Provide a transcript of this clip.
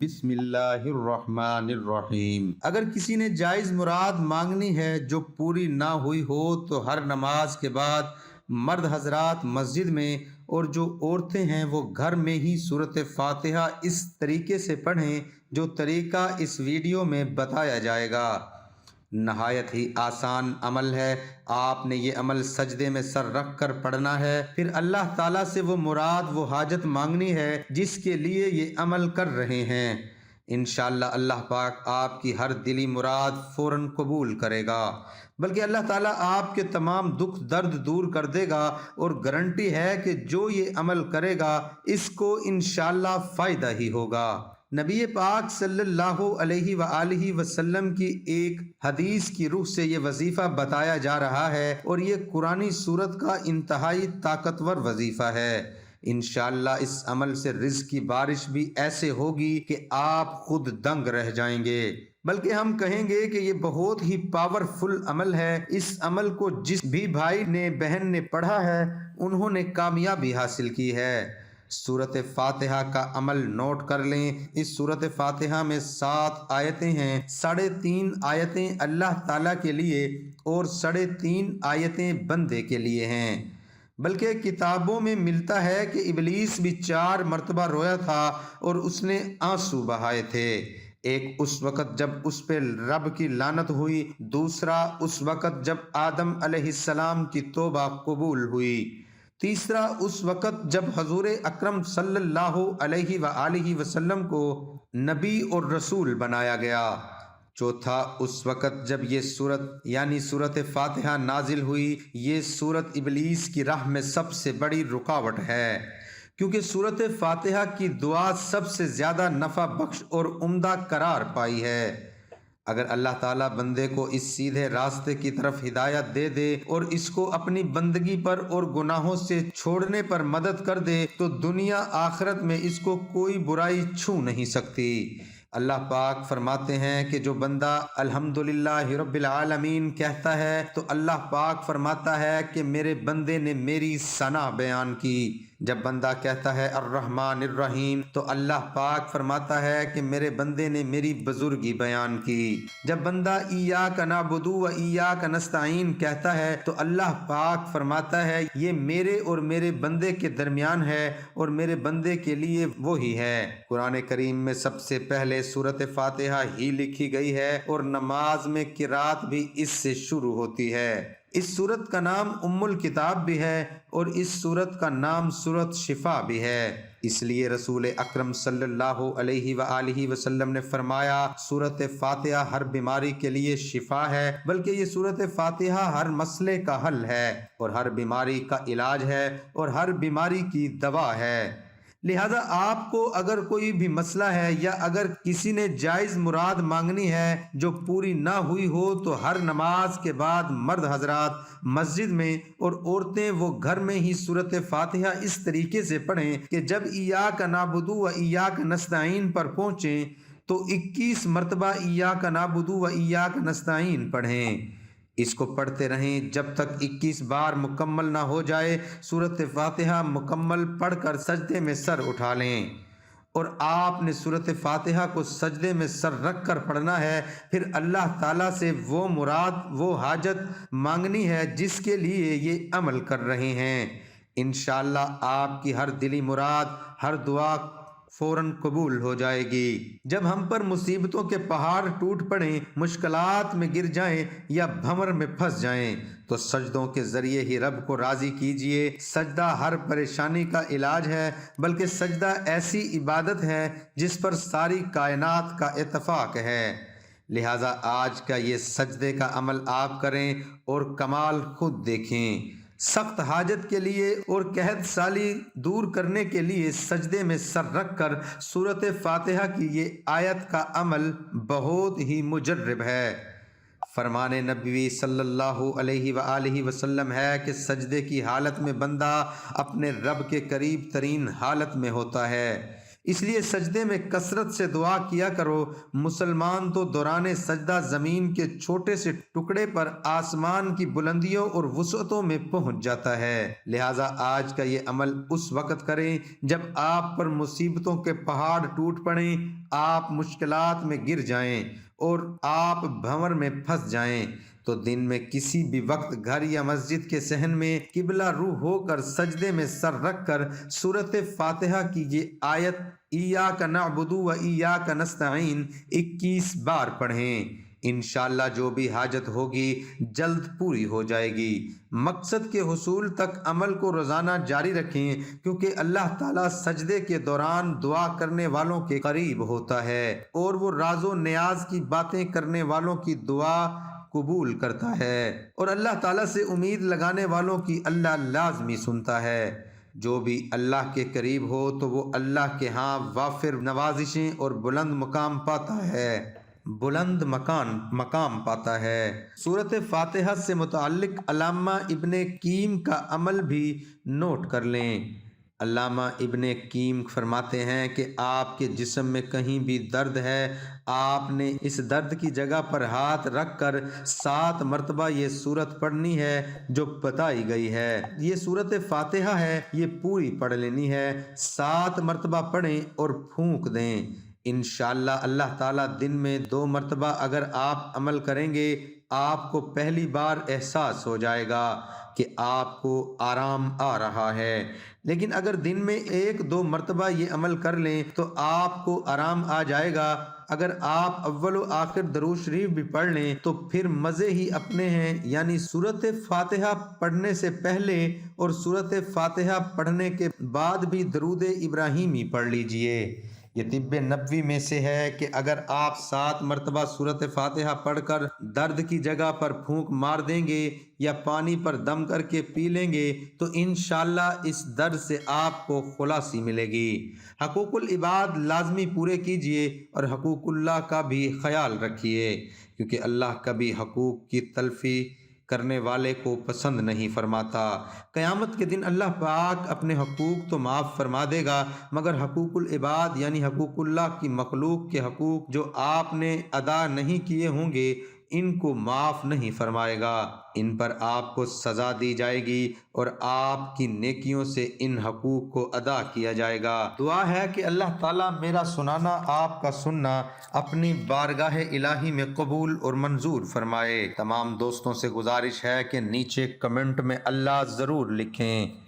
بسم اللہ الرحمن الرحیم۔ اگر کسی نے جائز مراد مانگنی ہے جو پوری نہ ہوئی ہو تو ہر نماز کے بعد مرد حضرات مسجد میں اور جو عورتیں ہیں وہ گھر میں ہی سورۃ فاتحہ اس طریقے سے پڑھیں جو طریقہ اس ویڈیو میں بتایا جائے گا۔ نہایت ہی آسان عمل ہے۔ آپ نے یہ عمل سجدے میں سر رکھ کر پڑھنا ہے، پھر اللہ تعالیٰ سے وہ مراد وہ حاجت مانگنی ہے جس کے لیے یہ عمل کر رہے ہیں۔ انشاءاللہ اللہ پاک آپ کی ہر دلی مراد فوراً قبول کرے گا، بلکہ اللہ تعالیٰ آپ کے تمام دکھ درد دور کر دے گا، اور گارنٹی ہے کہ جو یہ عمل کرے گا اس کو انشاءاللہ فائدہ ہی ہوگا۔ نبی پاک صلی اللہ علیہ وآلہ وسلم کی ایک حدیث کی روح سے یہ وظیفہ بتایا جا رہا ہے، اور یہ قرآنی سورت کا انتہائی طاقتور وظیفہ ہے۔ انشاءاللہ اس عمل سے رزق کی بارش بھی ایسے ہوگی کہ آپ خود دنگ رہ جائیں گے، بلکہ ہم کہیں گے کہ یہ بہت ہی پاورفل عمل ہے۔ اس عمل کو جس بھی بھائی نے بہن نے پڑھا ہے انہوں نے کامیابی حاصل کی ہے۔ سورۃ فاتحہ کا عمل نوٹ کر لیں۔ اس سورۃ فاتحہ میں 7 آیتیں ہیں۔ 3.5 آیتیں اللہ تعالیٰ کے لیے اور 3.5 آیتیں بندے کے لیے ہیں، بلکہ کتابوں میں ملتا ہے کہ ابلیس بھی 4 مرتبہ رویا تھا اور اس نے آنسو بہائے تھے۔ ایک اس وقت جب اس پہ رب کی لعنت ہوئی، دوسرا اس وقت جب آدم علیہ السلام کی توبہ قبول ہوئی، تیسرا اس وقت جب حضور اکرم صلی اللہ علیہ وآلہ وسلم کو نبی اور رسول بنایا گیا، چوتھا اس وقت جب یہ سورت یعنی سورۃ فاتحہ نازل ہوئی۔ یہ سورت ابلیس کی راہ میں سب سے بڑی رکاوٹ ہے، کیونکہ سورۃ فاتحہ کی دعا سب سے زیادہ نفع بخش اور عمدہ قرار پائی ہے۔ اگر اللہ تعالیٰ بندے کو اس سیدھے راستے کی طرف ہدایت دے دے اور اس کو اپنی بندگی پر اور گناہوں سے چھوڑنے پر مدد کر دے تو دنیا آخرت میں اس کو کوئی برائی چھو نہیں سکتی۔ اللہ پاک فرماتے ہیں کہ جو بندہ الحمدللہ رب العالمین کہتا ہے تو اللہ پاک فرماتا ہے کہ میرے بندے نے میری ثنا بیان کی۔ جب بندہ کہتا ہے الرحمن الرحیم تو اللہ پاک فرماتا ہے کہ میرے بندے نے میری بزرگی بیان کی۔ جب بندہ ایاک نعبد و ایاک نستعین کہتا ہے تو اللہ پاک فرماتا ہے یہ میرے اور میرے بندے کے درمیان ہے اور میرے بندے کے لیے وہی ہے۔ قرآن کریم میں سب سے پہلے سورۃ فاتحہ ہی لکھی گئی ہے اور نماز میں قرات بھی اس سے شروع ہوتی ہے۔ اس سورت کا نام ام الکتاب بھی ہے اور اس سورت کا نام سورت شفا بھی ہے۔ اس لیے رسول اکرم صلی اللہ علیہ وآلہ وسلم نے فرمایا سورت فاتحہ ہر بیماری کے لیے شفا ہے، بلکہ یہ سورت فاتحہ ہر مسئلے کا حل ہے اور ہر بیماری کا علاج ہے اور ہر بیماری کی دوا ہے۔ لہذا آپ کو اگر کوئی بھی مسئلہ ہے یا اگر کسی نے جائز مراد مانگنی ہے جو پوری نہ ہوئی ہو تو ہر نماز کے بعد مرد حضرات مسجد میں اور عورتیں وہ گھر میں ہی سورۃ فاتحہ اس طریقے سے پڑھیں کہ جب ایاک نعبد و ایاک نستعین پر پہنچیں تو 21 مرتبہ ایاک نعبد و ایاک نستعین پڑھیں۔ اس کو پڑھتے رہیں جب تک 21 بار مکمل نہ ہو جائے۔ سورۃ فاتحہ مکمل پڑھ کر سجدے میں سر اٹھا لیں، اور آپ نے سورۃ فاتحہ کو سجدے میں سر رکھ کر پڑھنا ہے، پھر اللہ تعالیٰ سے وہ مراد وہ حاجت مانگنی ہے جس کے لیے یہ عمل کر رہے ہیں۔ انشاءاللہ آپ کی ہر دلی مراد ہر دعا فوراً قبول ہو جائے گی۔ جب ہم پر مصیبتوں کے پہاڑ ٹوٹ پڑیں، مشکلات میں گر جائیں یا بھنور میں پھنس جائیں تو سجدوں کے ذریعے ہی رب کو راضی کیجئے۔ سجدہ ہر پریشانی کا علاج ہے، بلکہ سجدہ ایسی عبادت ہے جس پر ساری کائنات کا اتفاق ہے۔ لہٰذا آج کا یہ سجدے کا عمل آپ کریں اور کمال خود دیکھیں۔ سخت حاجت کے لیے اور قحط سالی دور کرنے کے لیے سجدے میں سر رکھ کر سورۃ فاتحہ کی یہ آیت کا عمل بہت ہی مجرب ہے۔ فرمان نبوی صلی اللہ علیہ وآلہ وسلم ہے کہ سجدے کی حالت میں بندہ اپنے رب کے قریب ترین حالت میں ہوتا ہے۔ اس لیے سجدے میں کثرت سے دعا کیا کرو۔ مسلمان تو دوران سجدہ زمین کے چھوٹے سے ٹکڑے پر آسمان کی بلندیوں اور وسعتوں میں پہنچ جاتا ہے، لہٰذا آج کا یہ عمل اس وقت کریں جب آپ پر مصیبتوں کے پہاڑ ٹوٹ پڑیں، آپ مشکلات میں گر جائیں اور آپ بھنور میں پھنس جائیں، تو دن میں کسی بھی وقت گھر یا مسجد کے صحن میں قبلہ رو ہو کر سجدے میں سر رکھ کر سورۃ فاتحہ کی یہ آیت ایاک نعبد و ایاک نستعین 21 بار پڑھیں۔ انشاءاللہ جو بھی حاجت ہوگی جلد پوری ہو جائے گی۔ مقصد کے حصول تک عمل کو روزانہ جاری رکھیں، کیونکہ اللہ تعالیٰ سجدے کے دوران دعا کرنے والوں کے قریب ہوتا ہے اور وہ راز و نیاز کی باتیں کرنے والوں کی دعا قبول کرتا ہے، اور اللہ تعالیٰ سے امید لگانے والوں کی اللہ لازمی سنتا ہے۔ جو بھی اللہ کے قریب ہو تو وہ اللہ کے ہاں وافر نوازشیں اور بلند مقام پاتا ہے۔ سورۃ فاتحہ سے متعلق علامہ ابن قیم کا عمل بھی نوٹ کر لیں۔ علامہ ابن قیم فرماتے ہیں کہ آپ کے جسم میں کہیں بھی درد ہے، آپ نے اس درد کی جگہ پر ہاتھ رکھ کر 7 مرتبہ یہ سورت پڑھنی ہے جو بتائی گئی ہے۔ یہ سورۃ فاتحہ ہے، یہ پوری پڑھ لینی ہے، 7 مرتبہ پڑھیں اور پھونک دیں۔ انشاءاللہ اللہ تعالیٰ دن میں 2 مرتبہ اگر آپ عمل کریں گے، آپ کو پہلی بار احساس ہو جائے گا کہ آپ کو آرام آ رہا ہے، لیکن اگر دن میں 1-2 مرتبہ یہ عمل کر لیں تو آپ کو آرام آ جائے گا۔ اگر آپ اول و آخر درود شریف بھی پڑھ لیں تو پھر مزے ہی اپنے ہیں، یعنی سورۃ فاتحہ پڑھنے سے پہلے اور سورۃ فاتحہ پڑھنے کے بعد بھی درود ابراہیمی پڑھ لیجئے۔ یہ طب نبوی میں سے ہے کہ اگر آپ 7 مرتبہ سورۃ فاتحہ پڑھ کر درد کی جگہ پر پھونک مار دیں گے یا پانی پر دم کر کے پی لیں گے تو انشاءاللہ اس درد سے آپ کو خلاصی ملے گی۔ حقوق العباد لازمی پورے کیجئے اور حقوق اللہ کا بھی خیال رکھیے، کیونکہ اللہ کبھی حقوق کی تلفی کرنے والے کو پسند نہیں فرماتا۔ قیامت کے دن اللہ پاک اپنے حقوق تو معاف فرما دے گا، مگر حقوق العباد یعنی حقوق اللہ کی مخلوق کے حقوق جو آپ نے ادا نہیں کیے ہوں گے، ان کو معاف نہیں فرمائے گا۔ ان پر آپ کو سزا دی جائے گی اور آپ کی نیکیوں سے ان حقوق کو ادا کیا جائے گا۔ دعا ہے کہ اللہ تعالیٰ میرا سنانا، آپ کا سننا اپنی بارگاہ الہی میں قبول اور منظور فرمائے۔ تمام دوستوں سے گزارش ہے کہ نیچے کمنٹ میں اللہ ضرور لکھیں۔